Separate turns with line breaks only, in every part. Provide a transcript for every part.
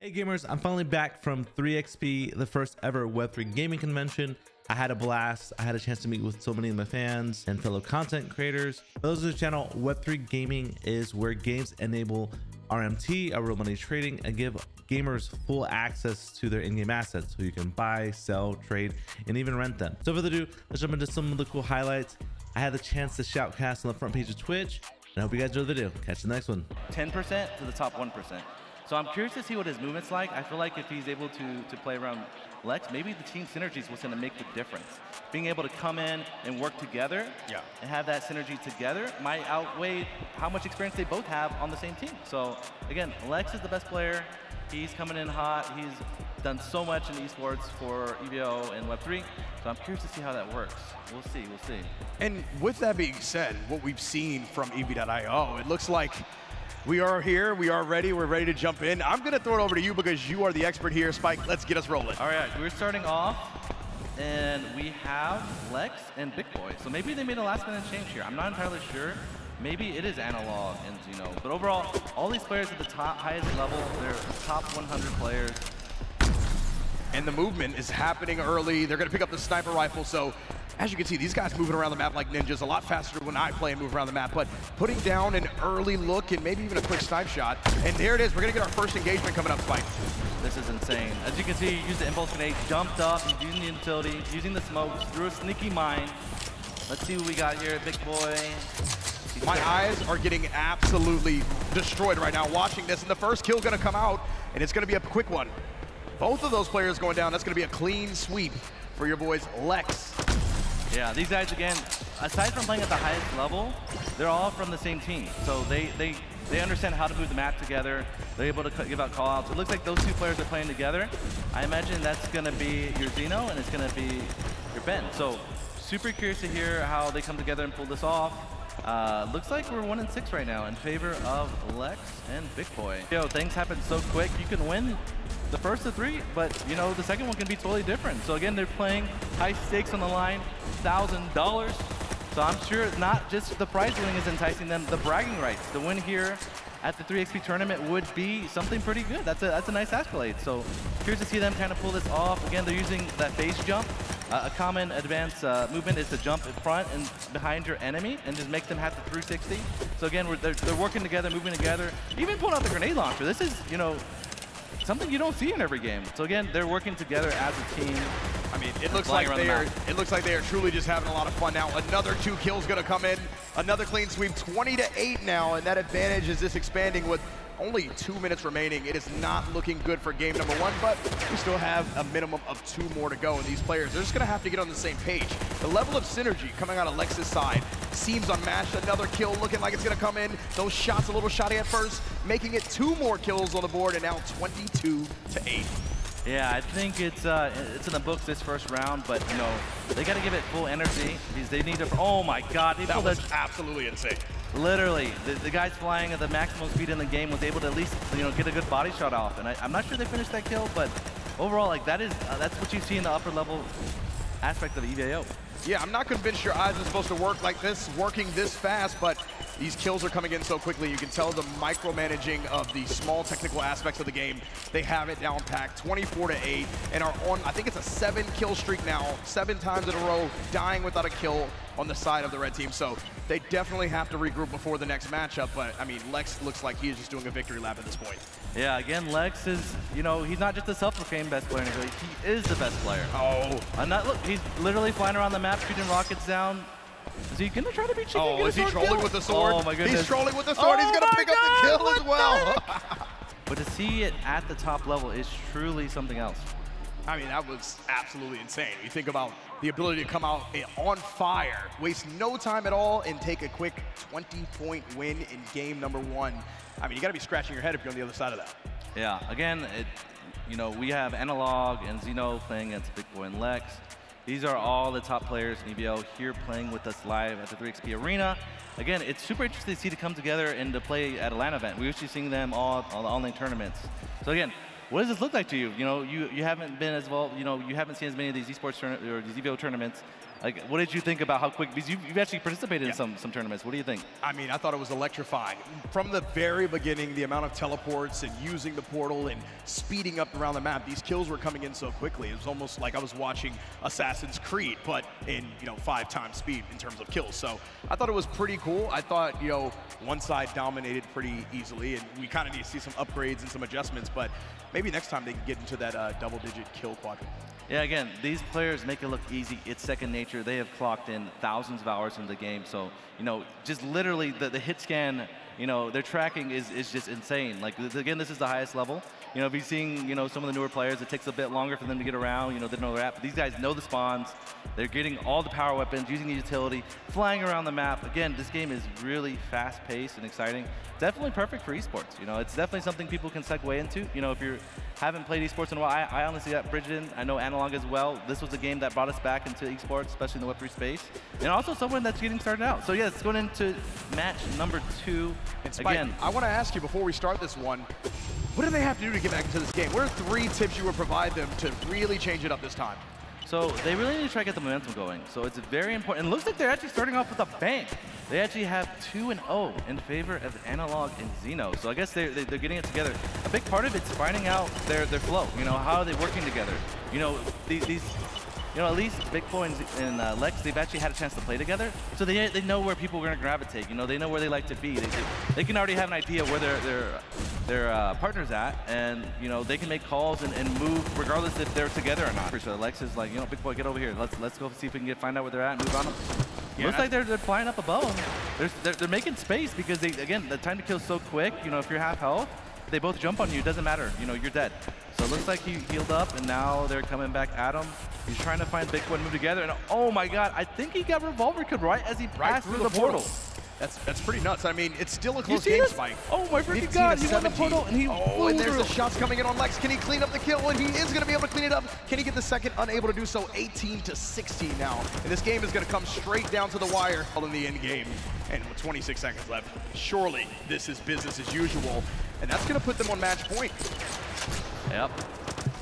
Hey gamers, I'm finally back from 3XP, the first ever Web3 gaming convention. I had a blast. I had a chance to meet with so many of my fans and fellow content creators. For those of the channel, Web3 gaming is where games enable RMT, real money trading, and give gamers full access to their in-game assets so you can buy, sell, trade, and even rent them. So without ado, let's jump into some of the cool highlights. I had the chance to shoutcast on the front page of Twitch, and I hope you guys enjoy the video. Catch the next one.
10% to the top 1%. So I'm curious to see what his movement's like. I feel like if he's able to play around Lex, maybe the team synergy is what's going to make the difference. Being able to come in and work together and have that synergy together might outweigh how much experience they both have on the same team. So again, Lex is the best player. He's coming in hot. He's done so much in esports for EVIO and Web3. So I'm curious to see how that works. We'll see, we'll see.
And with that being said, what we've seen from EVIO, it looks like we are here, we are ready, we're ready to jump in. I'm gonna throw it over to you because you are the expert here. Spike, let's get us rolling.
All right, we're starting off, and we have Lex and Big Boy. So maybe they made a last minute change here. I'm not entirely sure. Maybe it is Analog and Zeno. But overall, all these players at the top, highest level, they're top 100 players.
And the movement is happening early. They're gonna pick up the sniper rifle, so as you can see, these guys moving around the map like ninjas, a lot faster when I play and move around the map, but putting down an early look and maybe even a quick snipe shot. And there it is, we're gonna get our first engagement coming up, Spike.
This is insane. As you can see, he used the impulse grenade, jumped up, using the utility, using the smokes, threw a sneaky mine. Let's see what we got here, Big Boy.
My eyes are getting absolutely destroyed right now watching this, and the first kill gonna come out, and it's gonna be a quick one. Both of those players going down, that's gonna be a clean sweep for your boys, Lex.
Yeah, these guys, again, aside from playing at the highest level, they're all from the same team. So they understand how to move the map together. They're able to give out call-outs. It looks like those two players are playing together. I imagine that's going to be your Zeno, and it's going to be your Ben. So super curious to hear how they come together and pull this off. Looks like we're 1-6 right now in favor of Lex and Big Boy. Yo, things happen so quick. You can win the first of 3, but you know the second one can be totally different. So again, they're playing high stakes on the line, $1,000. So I'm sure not just the prize winning is enticing them, the bragging rights. The win here at the 3XP tournament would be something pretty good. That's a nice accolade. So curious to see them kind of pull this off. Again, they're using that phase jump. A common advanced movement is to jump in front and behind your enemy and just make them have the 360. So again, they're working together, moving together, even pulling out the grenade launcher. This is, you know, something you don't see in every game. So again, they're working together as a team.
I mean, it looks like they are truly just having a lot of fun now. Another 2 kills gonna come in. Another clean sweep, 20-8 now, and that advantage is just expanding with only 2 minutes remaining. It is not looking good for game number 1, but we still have a minimum of 2 more to go. And these players, they're just gonna have to get on the same page. The level of synergy coming out of Lex's side seems unmatched. Another kill looking like it's gonna come in. Those shots a little shoddy at first, making it 2 more kills on the board, and now 22-8.
Yeah, I think it's in the books this first round, but you know they got to give it full energy because they need to. Oh my God,
that was absolutely insane.
Literally, the guy's flying at the maximum speed in the game was able to at least get a good body shot off, and I'm not sure they finished that kill, but overall, like that's what you see in the upper level aspect of EVIO.
Yeah, I'm not convinced your eyes are supposed to work like this, working this fast, but these kills are coming in so quickly. You can tell the micromanaging of the small technical aspects of the game. They have it down packed, 24-8, and are on, I think it's a 7-kill streak now, 7 times in a row, dying without a kill on the side of the red team. So they definitely have to regroup before the next matchup, but I mean, Lex looks like he is just doing a victory lap at this point.
Yeah, again, Lex is, he's not just a self-proclaimed best player, he is the best player.
Oh.
Look, he's literally flying around the map, shooting rockets down. Is he gonna try to be cheeky?
Oh, is he trolling with the sword?
Oh my goodness.
He's trolling with the sword. He's gonna pick up the kill as well.
But to see it at the top level is truly something else.
I mean, that was absolutely insane. You think about the ability to come out on fire, waste no time at all, and take a quick 20-point win in game number 1. I mean, you gotta be scratching your head if you're on the other side of that.
Yeah, again, we have Analog and Zeno playing against Big Boy and Lex. These are all the top players in EVIO here playing with us live at the 3XP Arena. Again, it's super interesting to see to come together and to play at a LAN event. We're usually seeing them all on the online tournaments. So again, what does this look like to you? You haven't been as well, you haven't seen as many of these esports or these EVIO tournaments Like, what did you think about how quick, because you've actually participated in some tournaments. What do you think?
I mean, I thought it was electrifying. From the very beginning, the amount of teleports and using the portal and speeding up around the map, these kills were coming in so quickly. It was almost like I was watching Assassin's Creed, but in, 5 times speed in terms of kills. So I thought it was pretty cool. I thought, one side dominated pretty easily, and we kind of need to see some upgrades and some adjustments, but maybe next time they can get into that double-digit kill quadrant.
Yeah, again, these players make it look easy. It's second nature. They have clocked in thousands of hours into the game. So, just literally the hit scan, their tracking is just insane. Like, again, this is the highest level. If you're seeing, some of the newer players, it takes a bit longer for them to get around, they know their app. But these guys know the spawns. They're getting all the power weapons, using the utility, flying around the map. Again, this game is really fast-paced and exciting. Definitely perfect for esports. It's definitely something people can segue into. If you haven't played esports in a while, I honestly got bridged in. I know Analog as well. This was a game that brought us back into esports, especially in the Web3 space. And also someone that's getting started out. So yeah, let's go into match number 2.
And Spike, again, I want to ask you before we start this one, what do they have to do to get back into this game? What are 3 tips you would provide them to really change it up this time?
So they really need to try to get the momentum going. So it's very important. It looks like they're actually starting off with a bang. They actually have 2-0 in favor of Analog and Xeno. So I guess they're getting it together. A big part of it's finding out their flow. How are they working together? These at least Big Boy and Lex, they've actually had a chance to play together. So they know where people are going to gravitate. They know where they like to be. They can already have an idea where their partner's at, and they can make calls and move regardless if they're together or not. So Lex is like, Big Boy, get over here. Let's go see if we can find out where they're at and move on them. Yeah. Looks like they're flying up above them. They're making space because again, the time to kill is so quick. If you're half health, they both jump on you. It doesn't matter. You're dead. So it looks like he healed up, and now they're coming back at him. He's trying to find Big Boy and move together, and oh my God, I think he got revolver killed right as he passed through the portal.
That's pretty nuts. I mean, it's still a close game, Spike.
Oh my freaking God, he's on the portal, and he
and there's the shots coming in on Lex. Can he clean up the kill? And he is going to be able to clean it up. Can he get the second? Unable to do so. 18-16 now. And this game is going to come straight down to the wire in the end game. And with 26 seconds left, surely this is business as usual. And that's going to put them on match point.
Yep.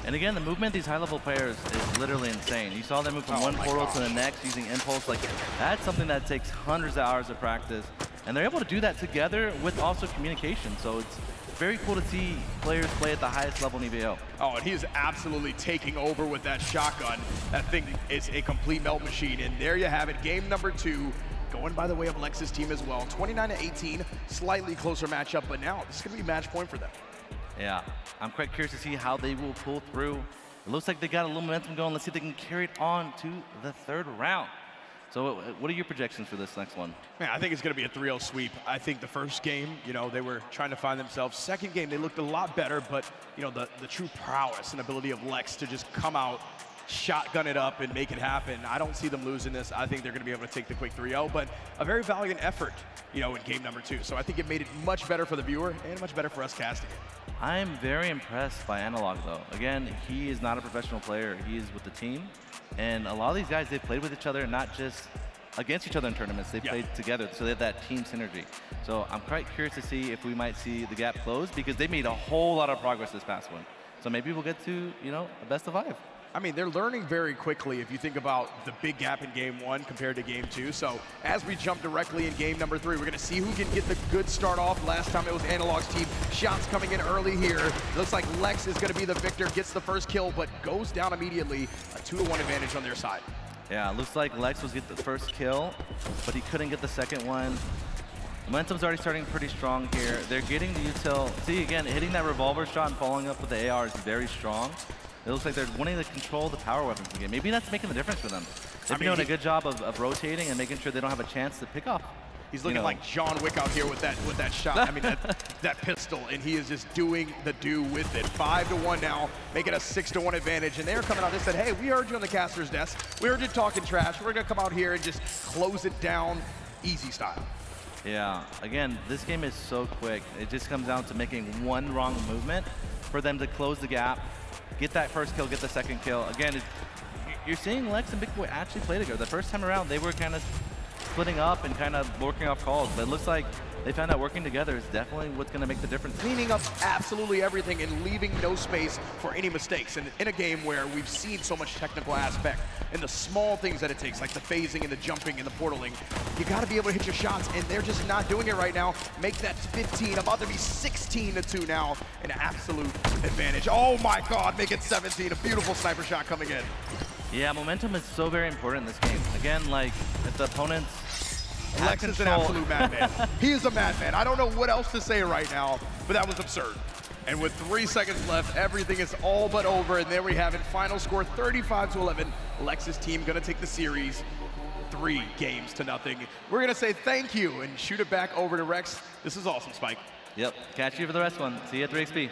And again, the movement of these high-level players is literally insane. You saw them move from one portal to the next using impulse. Like, that's something that takes hundreds of hours of practice. And they're able to do that together with also communication. So it's very cool to see players play at the highest level in EVIO. Oh,
and he is absolutely taking over with that shotgun. That thing is a complete melt machine. And there you have it, game number 2. Going by the way of Lex's team as well. 29-18, slightly closer matchup, but now this is going to be match point for them.
Yeah, I'm quite curious to see how they will pull through. It looks like they got a little momentum going. Let's see if they can carry it on to the 3rd round. So what are your projections for this next one?
Man, I think it's going to be a 3-0 sweep. I think the first game, they were trying to find themselves. Second game, they looked a lot better, but, the true prowess and ability of Lex to just come out, shotgun it up and make it happen. I don't see them losing this. I think they're going to be able to take the quick 3-0, but a very valiant effort, in game number 2. So I think it made it much better for the viewer and much better for us casting it.
I'm very impressed by Analog, though. Again, he is not a professional player. He is with the team. And a lot of these guys, they've played with each other, not just against each other in tournaments. They've played together, so they have that team synergy. So I'm quite curious to see if we might see the gap close, because they made a whole lot of progress this past one. So maybe we'll get to, a best of 5.
I mean, they're learning very quickly if you think about the big gap in game 1 compared to game 2. So as we jump directly in game number 3, we're going to see who can get the good start off. Last time it was Analog's team. Shots coming in early here. Looks like Lex is going to be the victor, gets the first kill, but goes down immediately. A 2-1 advantage on their side.
Yeah, looks like Lex was get the first kill, but he couldn't get the second one. Momentum's already starting pretty strong here. They're getting the util. See, again, hitting that revolver shot and following up with the AR is very strong. It looks like they're wanting to control the power weapons again. Maybe that's making the difference for them. They've been doing a good job of rotating and making sure they don't have a chance to pick off.
He's looking like John Wick out here with that shot. I mean, that pistol, and he is just doing the do with it. 5-1 now, making a 6-1 advantage. And they're coming out. They said, hey, we heard you on the caster's desk. We heard you talking trash. We're going to come out here and just close it down easy style.
Yeah, again, this game is so quick. It just comes down to making one wrong movement for them to close the gap, get that first kill, get the second kill. Again, you're seeing Lex and Big Boy actually play together. The first time around, they were kind of splitting up and kind of working off calls. But it looks like they found out working together is definitely what's going to make the difference.
Cleaning up absolutely everything and leaving no space for any mistakes. And in a game where we've seen so much technical aspect and the small things that it takes, like the phasing and the jumping and the portaling, you got to be able to hit your shots, and they're just not doing it right now. Make that 15, about to be 16-2 now, an absolute advantage. Oh my God, make it 17, a beautiful sniper shot coming in.
Yeah, momentum is so very important in this game. Again, like, if the opponents
Lex is an absolute madman. He is a madman. I don't know what else to say right now, but that was absurd. And with 3 seconds left, everything is all but over. And there we have it. Final score 35-11. Lex's team going to take the series 3-0. We're going to say thank you and shoot it back over to Rex. This is awesome, Spike.
Yep. Catch you for the rest one. See you at 3XP.